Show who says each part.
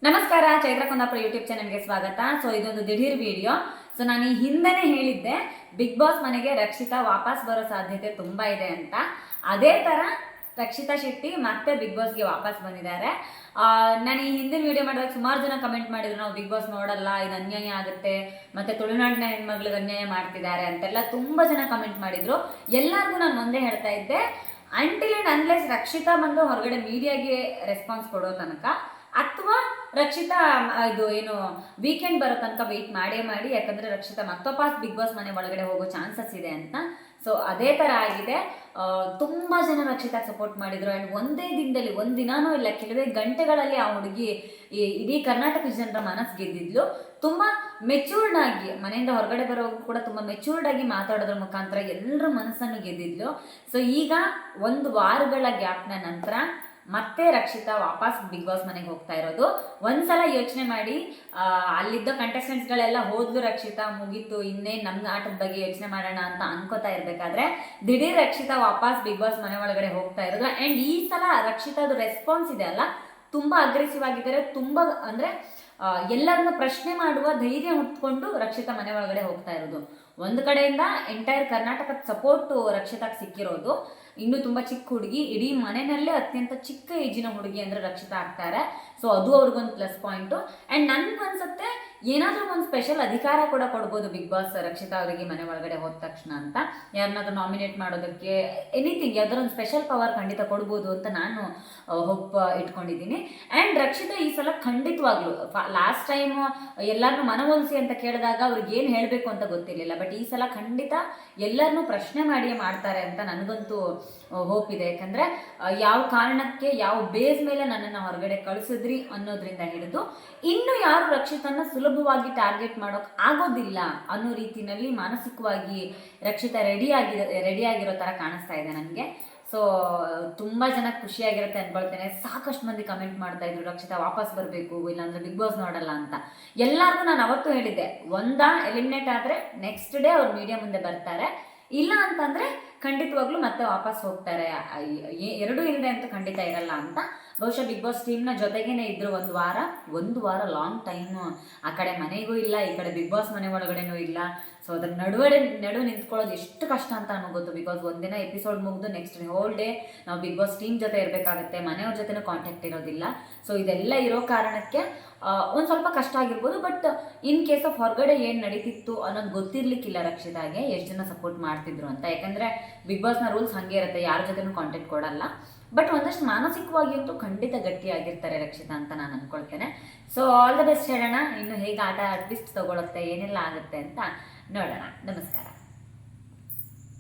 Speaker 1: ನಮಸ್ಕಾರ, ಚೈತ್ರ ಕುಂದಾಪುರ ಯೂಟ್ಯೂಬ್ ಚಾನಲ್ಗೆ ಸ್ವಾಗತ. ಸೊ ಇದೊಂದು ದಿಢೀರ್ ವಿಡಿಯೋ. ಸೊ ನಾನು ಈ ಹಿಂದೆನೇ ಹೇಳಿದ್ದೆ ಬಿಗ್ ಬಾಸ್ ಮನೆಗೆ ರಕ್ಷಿತಾ ವಾಪಸ್ ಬರೋ ಸಾಧ್ಯತೆ ತುಂಬಾ ಇದೆ ಅಂತ. ಅದೇ ತರ ರಕ್ಷಿತಾ ಶೆಟ್ಟಿ ಮತ್ತೆ ಬಿಗ್ ಬಾಸ್ಗೆ ವಾಪಸ್ ಬಂದಿದ್ದಾರೆ. ನಾನು ಈ ಹಿಂದಿನ ವಿಡಿಯೋ ಮಾಡಿದಾಗ ಸುಮಾರು ಜನ ಕಮೆಂಟ್ ಮಾಡಿದ್ರು, ನಾವು ಬಿಗ್ ಬಾಸ್ ನೋಡಲ್ಲ, ಇದು ಅನ್ಯಾಯ ಆಗುತ್ತೆ, ಮತ್ತೆ ತುಳುನಾಡಿನ ಹೆಣ್ಮಕ್ಳಿಗೆ ಅನ್ಯಾಯ ಮಾಡ್ತಿದ್ದಾರೆ ಅಂತೆಲ್ಲ ತುಂಬಾ ಜನ ಕಮೆಂಟ್ ಮಾಡಿದ್ರು. ಎಲ್ಲರಿಗೂ ನಾನು ಒಂದೇ ಹೇಳ್ತಾ ಇದ್ದೆ, ಅಂಟಿಲ್ ಅಂಡ್ ಅನ್ಲೆಸ್ ರಕ್ಷಿತಾ ಬಂದು ಹೊರಗಡೆ ಮೀಡಿಯಾಗೆ ರೆಸ್ಪಾನ್ಸ್ ಕೊಡೋ ತನಕ ಅಥವಾ ರಕ್ಷಿತಾ ಇದು ಏನು ವೀಕೆಂಡ್ ಬರೋ ತನಕ ವೆಯ್ಟ್ ಮಾಡಿ, ಯಾಕಂದ್ರೆ ರಕ್ಷಿತಾ ಮತ್ತೊಪ್ಪಾಸ್ ಬಿಗ್ ಬಾಸ್ ಮನೆ ಒಳಗಡೆ ಹೋಗೋ ಚಾನ್ಸಸ್ ಇದೆ ಅಂತ. ಸೊ ಅದೇ ತರ ಆಗಿದೆ. ತುಂಬಾ ಜನ ರಕ್ಷಿತಾ ಸಪೋರ್ಟ್ ಮಾಡಿದ್ರು. ಅಂಡ್ ಒಂದೇ ದಿನದಲ್ಲಿ, ಒಂದಿನಾನೂ ಇಲ್ಲ, ಕೆಲವೇ ಗಂಟೆಗಳಲ್ಲಿ ಆ ಹುಡುಗಿ ಇಡೀ ಕರ್ನಾಟಕ ಜನರ ಮನಸ್ಸು ಗೆದ್ದಿದ್ಲು. ತುಂಬಾ ಮೆಚೂರ್ಡ್ ಆಗಿ, ಮನೆಯಿಂದ ಹೊರಗಡೆ ಬರೋರು ಕೂಡ ತುಂಬಾ ಮೆಚೂರ್ಡ್ ಆಗಿ ಮಾತಾಡೋದ್ರ ಮುಖಾಂತರ ಎಲ್ಲರ ಮನಸ್ಸನ್ನು ಗೆದ್ದಿದ್ಲು. ಸೊ ಈಗ ಒಂದು ವಾರಗಳ ಗ್ಯಾಪ್ನ ನಂತರ ಮತ್ತೆ ರಕ್ಷಿತಾ ವಾಪಸ್ ಬಿಗ್ ಬಾಸ್ ಮನೆಗೆ ಹೋಗ್ತಾ ಇರೋದು. ಒಂದ್ಸಲ ಯೋಚನೆ ಮಾಡಿ, ಅಲ್ಲಿದ್ದ ಕಂಟೆಸ್ಟೆಂಟ್ಸ್ಗಳೆಲ್ಲ ಹೋದ್ಲು, ರಕ್ಷಿತಾ ಮುಗೀತು, ಇನ್ನೇನು ನಮ್ಮ ಆಟದ ಬಗ್ಗೆ ಯೋಚನೆ ಮಾಡೋಣ ಅಂತ ಅನ್ಕೋತಾ ಇರ್ಬೇಕಾದ್ರೆ ದಿಢೀರ್ ರಕ್ಷಿತಾ ವಾಪಸ್ ಬಿಗ್ ಬಾಸ್ ಮನೆ ಒಳಗಡೆ ಹೋಗ್ತಾ ಇರೋದು. ಅಂಡ್ ಈ ಸಲ ರಕ್ಷಿತಾದು ರೆಸ್ಪಾನ್ಸ್ ಇದೆ ಅಲ್ಲ, ತುಂಬಾ ಅಗ್ರೆಸಿವ್ ಆಗಿದ್ದಾರೆ. ತುಂಬಾ ಅಂದ್ರೆ ಎಲ್ಲರನ್ನ ಪ್ರಶ್ನೆ ಮಾಡುವ ಧೈರ್ಯ ಹುಟ್ಕೊಂಡು ರಕ್ಷಿತಾ ಮನೆ ಒಳಗಡೆ ಹೋಗ್ತಾ ಇರೋದು. ಒಂದು ಕಡೆಯಿಂದ ಎಂಟೈರ್ ಕರ್ನಾಟಕದ ಸಪೋರ್ಟ್ ರಕ್ಷಿತಾಗೆ ಸಿಕ್ಕಿರೋದು. ಇನ್ನು ತುಂಬಾ ಚಿಕ್ಕ ಹುಡುಗಿ, ಇಡೀ ಮನೆಯಲ್ಲೇ ಅತ್ಯಂತ ಚಿಕ್ಕ ಏಜಿನ ಹುಡುಗಿ ಅಂದ್ರೆ ರಕ್ಷಿತಾ ಆಗ್ತಾರೆ. ಸೊ ಅದು ಅವ್ರಿಗೊಂದು ಪ್ಲಸ್ ಪಾಯಿಂಟು. ಅಂಡ್ ನನ್ಗನ್ಸುತ್ತೆ ಏನಾದ್ರೂ ಒಂದು ಸ್ಪೆಷಲ್ ಅಧಿಕಾರ ಕೂಡ ಕೊಡ್ಬೋದು ಬಿಗ್ ಬಾಸ್ ರಕ್ಷಿತಾ ಅವರಿಗೆ ಮನೆ ಒಳಗಡೆ ಹೋದ ತಕ್ಷಣ ಅಂತ. ಯಾರನ್ನಾದ್ರೂ ನಾಮಿನೇಟ್ ಮಾಡೋದಕ್ಕೆ, ಎನಿಥಿಂಗ್, ಯಾವ್ದಾರ ಒಂದು ಸ್ಪೆಷಲ್ ಪವರ್ ಖಂಡಿತ ಕೊಡ್ಬೋದು ಅಂತ ನಾನು ಹೋಪ್ ಇಟ್ಕೊಂಡಿದ್ದೀನಿ. ಅಂಡ್ ರಕ್ಷಿತಾ ಈ ಸಲ ಖಂಡಿತವಾಗ್ಲು, ಲಾಸ್ಟ್ ಟೈಮ್ ಎಲ್ಲರನ್ನೂ ಮನವೊಲಿಸಿ ಅಂತ ಕೇಳಿದಾಗ ಅವ್ರಿಗೆ ಏನು ಹೇಳಬೇಕು ಅಂತ ಗೊತ್ತಿರಲಿಲ್ಲ. ಬಟ್ ಈ ಸಲ ಖಂಡಿತ ಎಲ್ಲರನ್ನೂ ಪ್ರಶ್ನೆ ಮಾಡಿಯೇ ಮಾಡ್ತಾರೆ ಅಂತ ನನಗಂತೂ ಹೋಪ್ ಇದೆ. ಯಾಕಂದ್ರೆ ಯಾವ ಕಾರಣಕ್ಕೆ, ಯಾವ ಬೇಸ್ ಮೇಲೆ ನನ್ನನ್ನು ಹೊರಗಡೆ ಕಳಿಸಿದ್ರಿ ಅನ್ನೋದ್ರಿಂದ ಹಿಡಿದು ಇನ್ನು ಯಾರು ರಕ್ಷಿತನ ಸುಲಭವಾಗಿ ಟಾರ್ಗೆಟ್ ಮಾಡೋಕ್ ಆಗೋದಿಲ್ಲ ಅನ್ನೋ ರೀತಿನಲ್ಲಿ ಮಾನಸಿಕವಾಗಿ ರಕ್ಷಿತಾ ರೆಡಿ ಆಗಿರೋ ತರ ಕಾಣಿಸ್ತಾ ಇದೆ ನನಗೆ. ಸೊ ತುಂಬಾ ಜನ ಖುಷಿಯಾಗಿರುತ್ತೆ ಅನ್ಕೊಳ್ತೇನೆ. ಸಾಕಷ್ಟು ಮಂದಿ ಕಮೆಂಟ್ ಮಾಡ್ತಾ ಇದ್ರು, ರಕ್ಷಿತಾ ವಾಪಸ್ ಬರಬೇಕು, ಇಲ್ಲಾಂದ್ರೆ ಬಿಗ್ ಬಾಸ್ ನೋಡಲ್ಲ ಅಂತ. ಎಲ್ಲರಿಗೂ ನಾನು ಅವತ್ತು ಹೇಳಿದ್ದೆ, ಎಲಿಮಿನೇಟ್ ಆದ್ರೆ ನೆಕ್ಸ್ಟ್ ಡೇ ಅವ್ರು ಮೀಡಿಯಾ ಮುಂದೆ ಬರ್ತಾರೆ, ಇಲ್ಲ ಅಂತಂದ್ರೆ ಖಂಡಿತವಾಗ್ಲೂ ಮತ್ತೆ ವಾಪಸ್ ಹೋಗ್ತಾರೆ. ಎರಡೂ ಇಲ್ಲದೆ ಅಂತೂ ಖಂಡಿತ ಇರಲ್ಲ ಅಂತ. ಬಹುಶಃ ಬಿಗ್ ಬಾಸ್ ಟೀಮ್ನ ಜೊತೆಗೇನೆ ಇದ್ರು ಒಂದು ವಾರ ಲಾಂಗ್ ಟೈಮ್. ಆ ಕಡೆ ಮನೆಗೂ ಇಲ್ಲ, ಈ ಕಡೆ ಬಿಗ್ ಬಾಸ್ ಮನೆ ಒಳಗಡೆನೂ ಇಲ್ಲ. ಸೊ ಅದ್ರ ನಡು ನಿಂತ್ಕೊಳ್ಳೋದು ಎಷ್ಟು ಕಷ್ಟ ಅಂತ ನಮಗೆ ಗೊತ್ತು. ಬಿಕಾಸ್ ಒಂದಿನ ಎಪಿಸೋಡ್ ಮುಗಿದು ನೆಕ್ಸ್ಟ್ ಹೋಲ್ ಡೇ ನಾವು ಬಿಗ್ ಬಾಸ್ ಟೀಮ್ ಜೊತೆ ಇರಬೇಕಾಗುತ್ತೆ, ಮನೆಯವ್ರ ಜೊತೆನೂ ಕಾಂಟ್ಯಾಕ್ಟ್ ಇರೋದಿಲ್ಲ. ಸೊ ಇದೆಲ್ಲ ಇರೋ ಕಾರಣಕ್ಕೆ ಒಂದು ಸ್ವಲ್ಪ ಕಷ್ಟ ಆಗಿರ್ಬೋದು. ಬಟ್ ಇನ್ ಕೇಸ್ ಆಫ್ ಹೊರಗಡೆ ಏನು ನಡೀತಿತ್ತು ಅನ್ನೋದು ಗೊತ್ತಿರ್ಲಿಕ್ಕಿಲ್ಲ ರಕ್ಷಿತಾಗೆ, ಎಷ್ಟು ಜನ ಸಪೋರ್ಟ್ ಮಾಡ್ತಿದ್ರು ಅಂತ. ಯಾಕಂದ್ರೆ ಬಿಗ್ ಬಾಸ್ನ ರೂಲ್ಸ್ ಹಾಗೆ ಇರುತ್ತೆ, ಯಾರ ಜೊತೆನೂ ಕಾಂಟ್ಯಾಕ್ಟ್ ಕೊಡಲ್ಲ. ಬಟ್ ಒಂದಷ್ಟು ಮಾನಸಿಕವಾಗಿ ಅಂತೂ ಖಂಡಿತ ಗಟ್ಟಿಯಾಗಿರ್ತಾರೆ ರಕ್ಷಿತಾ ಅಂತ ನಾನು ಅನ್ಕೊಳ್ತೇನೆ. ಸೊ ಆಲ್ ದ ಬೆಸ್ಟ್ ಹೇಳೋಣ. ಇನ್ನು ಹೇಗೆ ಆಟ ಟ್ವಿಸ್ಟ್ ತಗೊಳುತ್ತೆ, ಏನೆಲ್ಲ ಆಗುತ್ತೆ ಅಂತ ನೋಡೋಣ. ನಮಸ್ಕಾರ.